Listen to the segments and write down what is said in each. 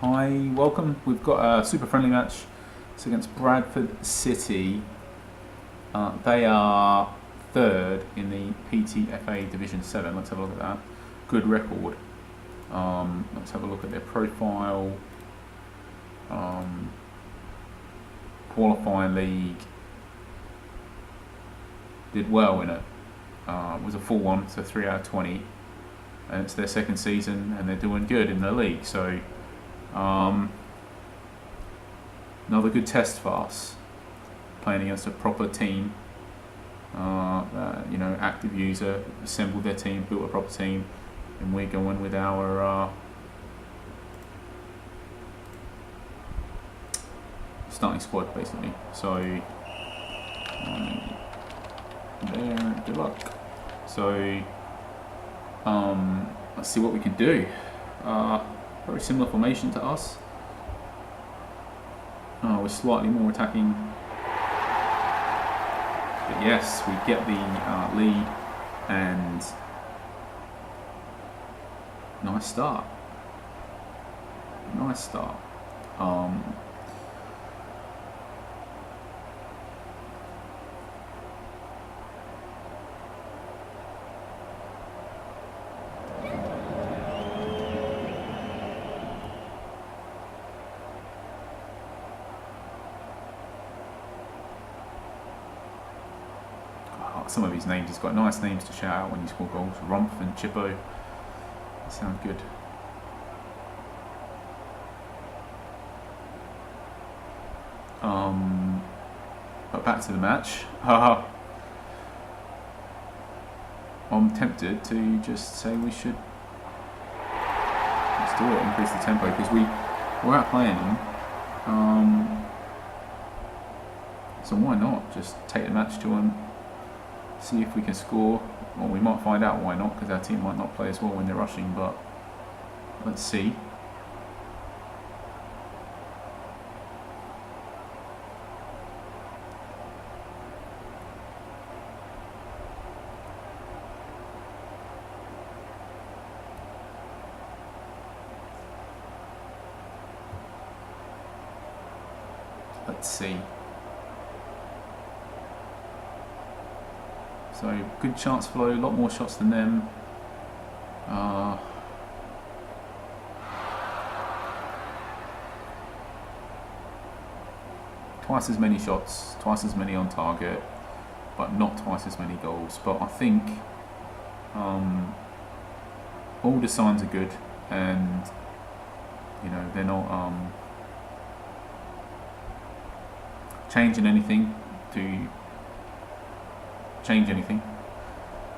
Hi, welcome. We've got a super friendly match. It's against Bradford City. They are third in the PTFA Division 7. Let's have a look at that. Good record. Let's have a look at their profile. Qualifying league. Did well in it. It was a full one, so 3 out of 20. And it's their second season, and they're doing good in the league. So, another good test for us. Playing against a proper team. Active user, assembled their team, built a proper team, and we're going with our starting squad basically. So there, good luck. So let's see what we can do. Very similar formation to us. We're slightly more attacking. But yes, we get the lead, and nice start. Nice start. Some of his names, he's got nice names to shout out when you score goals. Rumpf and Chippo. They sound good. But back to the match. I'm tempted to just say we should let's do it, increase the tempo, because we're outplaying them. So why not just take the match to them? See if we can score. Well, we might find out why not, because our team might not play as well when they're rushing, but let's see. Let's see. So good chance flow, a lot more shots than them. Twice as many shots, twice as many on target, but not twice as many goals. But I think all the signs are good, and they're not changing anything to change anything.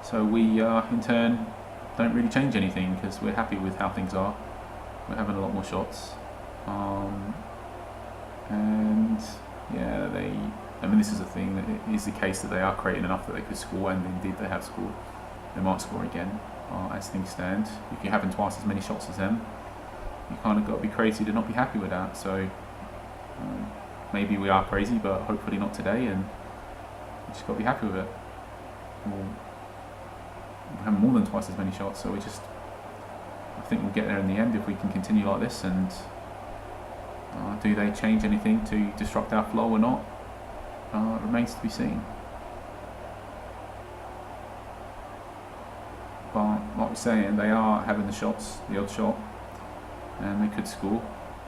So we in turn don't really change anything, because we're happy with how things are. We're having a lot more shots, and yeah, this is a thing that it is the case that they are creating enough that they could score, and indeed they have scored. They might score again as things stand. If you're having twice as many shots as them, you kind of got to be crazy to not be happy with that. So maybe we are crazy, but hopefully not today, and you just got to be happy with it. We're having more than twice as many shots, so I think we'll get there in the end if we can continue like this. And do they change anything to disrupt our flow or not? Remains to be seen. But like we're saying, they are having the shots, the odd shot, and they could score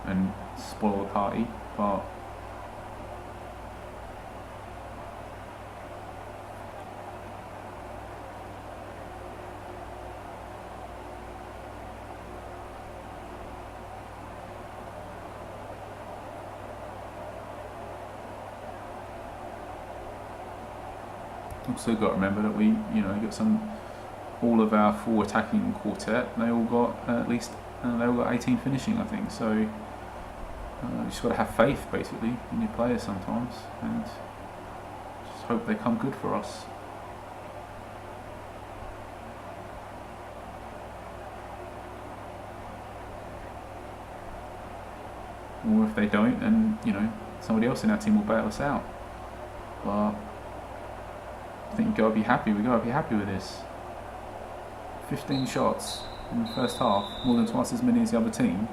and spoil the party, but also got to remember that we got all of our full attacking quartet, they all got at least they all got 18 finishing, I think. So you just got to have faith basically in your players sometimes, and just hope they come good for us. Or if they don't, then somebody else in our team will bail us out. But I think you've got to be happy. We've got to be happy with this. 15 shots in the first half, more than twice as many as the other team.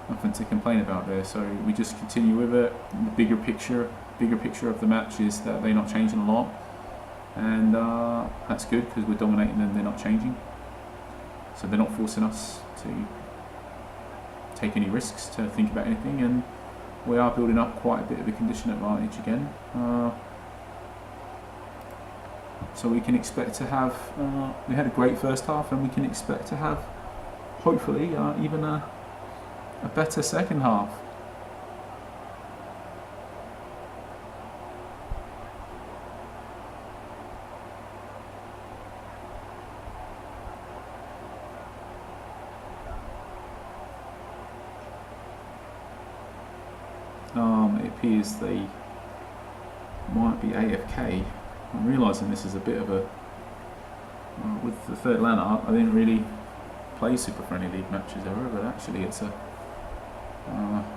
nothing to complain about there. So we just continue with it. The bigger picture of the match is that they're not changing a lot, and that's good because we're dominating and they're not changing. So they're not forcing us to take any risks, to think about anything, and we are building up quite a bit of a condition advantage again. So we can expect to have, we had a great first half, and we can expect to have, hopefully, even a better second half. It appears they might be AFK. I'm realising this is a bit of a, with the third ladder, I didn't really play Super Friendly League matches ever, but actually it's a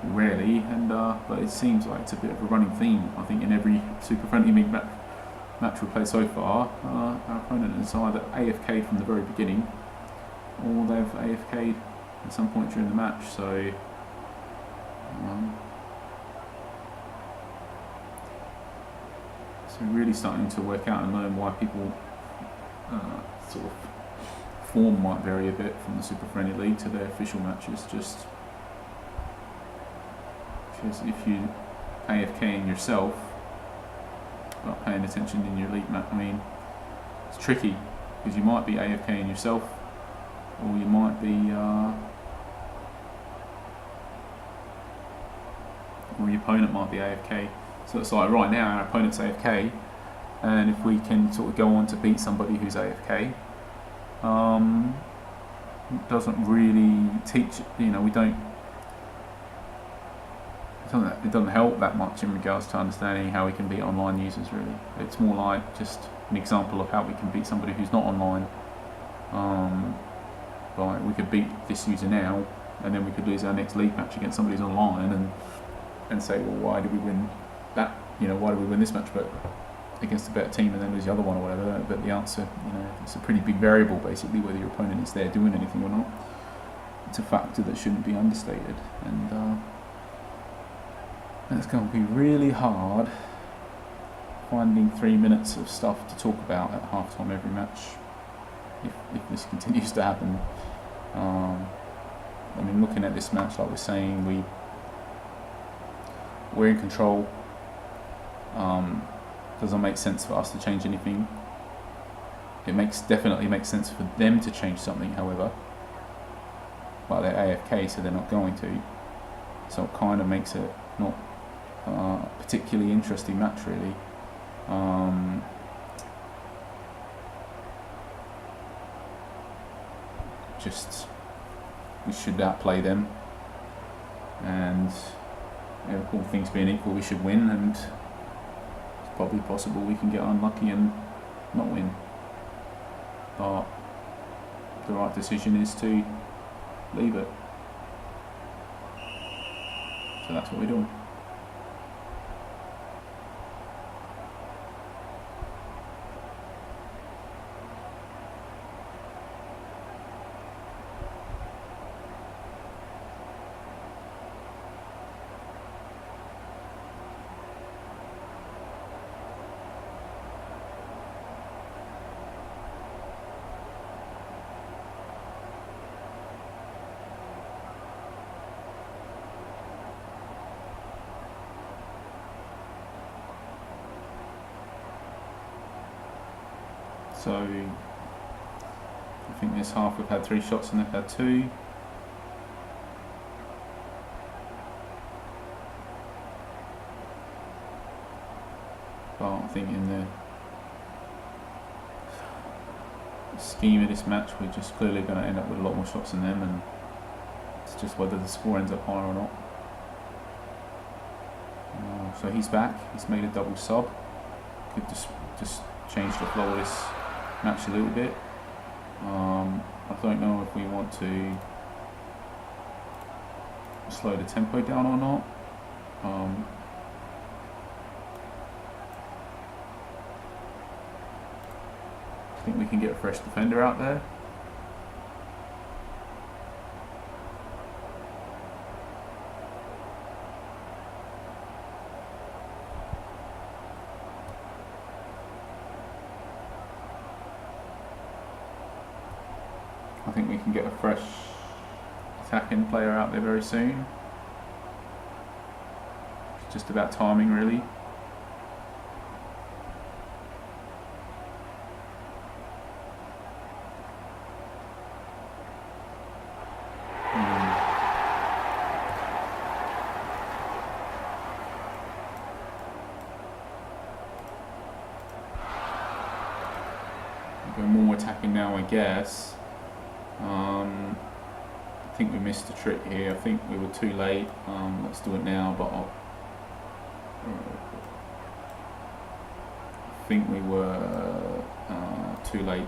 rarely, and but it seems like it's a bit of a running theme. I think in every Super Friendly League match we've played so far, our opponent has either AFK'd from the very beginning, or they've AFK'd at some point during the match. So so really starting to work out and learn why people sort of form might vary a bit from the Super Friendly League to their official matches, just because if you AFKing yourself, not paying attention in your league match, I mean, it's tricky because you might be AFKing yourself, or you might be, or your opponent might be AFK. So it's like right now our opponent's AFK, and if we can sort of go on to beat somebody who's AFK, it doesn't really teach, we don't, it doesn't help that much in regards to understanding how we can beat online users really. It's more like just an example of how we can beat somebody who's not online. Like we could beat this user now, and then we could lose our next league match against somebody who's online, and say, well, why did we win that? Why did we win this match but against a better team and then lose the other one or whatever? But the answer, it's a pretty big variable basically, whether your opponent is there doing anything or not. It's a factor that shouldn't be understated, and it's going to be really hard finding 3 minutes of stuff to talk about at halftime every match if this continues to happen. I mean, looking at this match, like we're saying, we're in control. Doesn't make sense for us to change anything. It definitely makes sense for them to change something, however, but they're AFK, so they're not going to. So it kind of makes it not a particularly interesting match, really. Just we should outplay them, and all things being equal, we should win, and it's probably possible we can get unlucky and not win. But the right decision is to leave it. So that's what we're doing. So I think this half we've had 3 shots and they've had 2. But I think in the scheme of this match, we're just clearly going to end up with a lot more shots than them, and it's just whether the score ends up higher or not. So he's back. He's made a double sub. Could just change the flow of this match a little bit. I don't know if we want to slow the tempo down or not. I think we can get a fresh defender out there. I think we can get a fresh attacking player out there very soon. It's just about timing, really. We're more attacking now, I guess. I think we missed a trick here. I think we were too late. Let's do it now, but I think we were too late.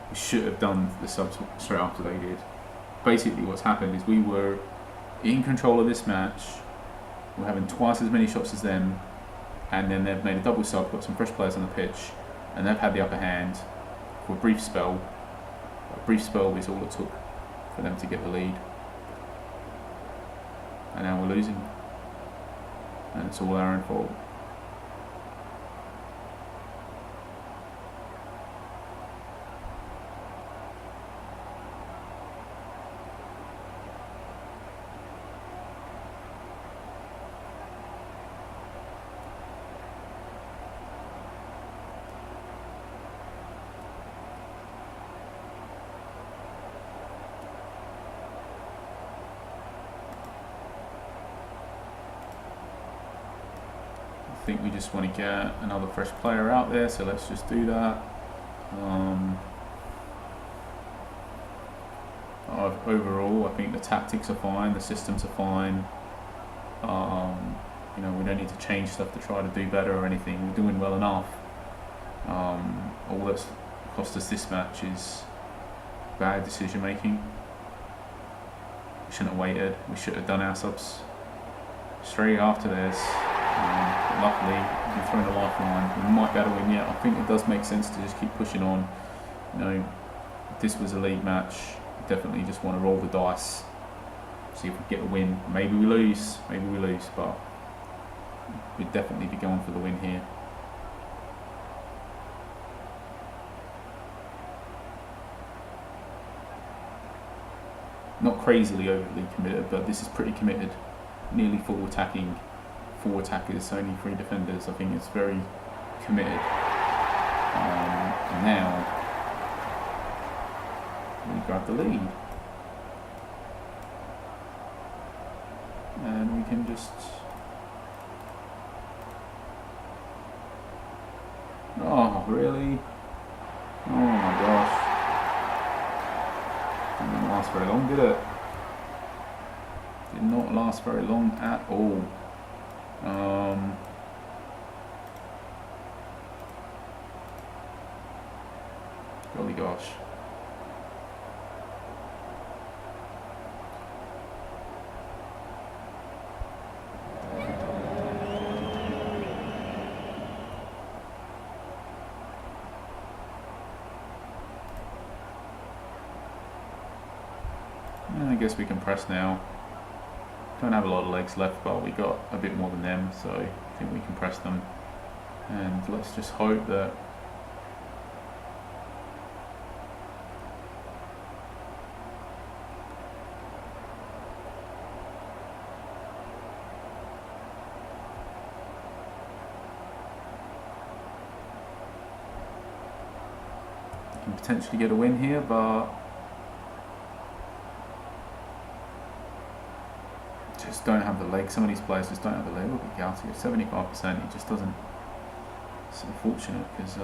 We should have done the subs straight after they did. Basically what's happened is we were in control of this match. We're having twice as many shots as them, and then they've made a double sub, got some fresh players on the pitch, and they've had the upper hand for a brief spell. A brief spell is all it took for them to get the lead. And now we're losing. And it's all our own fault. I think we just want to get another fresh player out there, so let's just do that. Overall, I think the tactics are fine, the systems are fine. You know, we don't need to change stuff to try to do better or anything. We're doing well enough. All that's cost us this match is bad decision making. We shouldn't have waited. We should have done our subs straight after this. Luckily, we've thrown a lifeline. We might be able to win yet. I think it does make sense to just keep pushing on. You know, if this was a league match, definitely just want to roll the dice, see if we get a win. Maybe we lose, but we'd definitely be going for the win here. Not crazily overly committed, but this is pretty committed. Nearly full attacking. 4 attackers, only 3 defenders. I think it's very committed. And now we grab the lead, and we can just. Oh, really? Oh my gosh! Didn't last very long, did it? Did not last very long at all. Golly gosh. I guess we can press now. Don't have a lot of legs left, but we got a bit more than them, so I think we can press them. And let's just hope that we can potentially get a win here, but just don't have the leg. Some of these players just don't have the leg. Look at Gauti at 75%. He just doesn't. It's unfortunate because,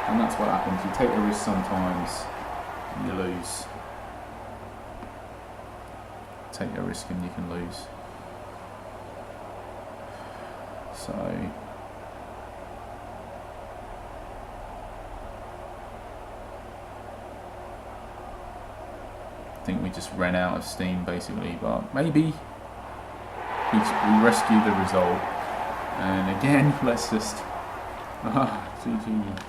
and that's what happens. You take a risk sometimes, and you lose. Take a risk and you can lose. So. I think we just ran out of steam basically, but maybe we rescue the result. And again, let's just GG.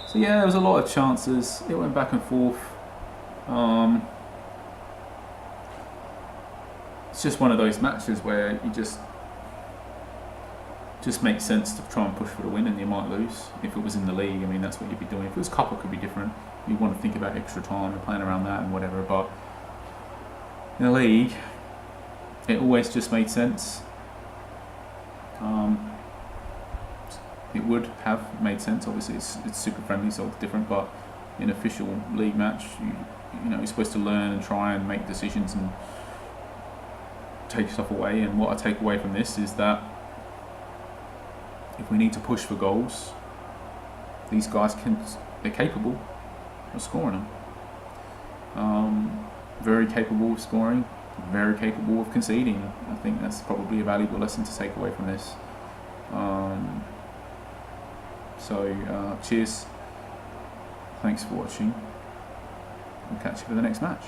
So yeah, there was a lot of chances. It went back and forth. It's just one of those matches where you just makes sense to try and push for the win, and you might lose. If it was in the league, I mean, that's what you'd be doing. If it was cup, it could be different. You want to think about extra time and playing around that and whatever. But in the league, it always just made sense. It would have made sense. Obviously, it's super friendly, so it's different. But in an official league match, you know, you're supposed to learn and try and make decisions and take stuff away. And what I take away from this is that if we need to push for goals, these guys they're capable of scoring them. Very capable of scoring, very capable of conceding. I think that's probably a valuable lesson to take away from this. Cheers. Thanks for watching. I'll catch you for the next match.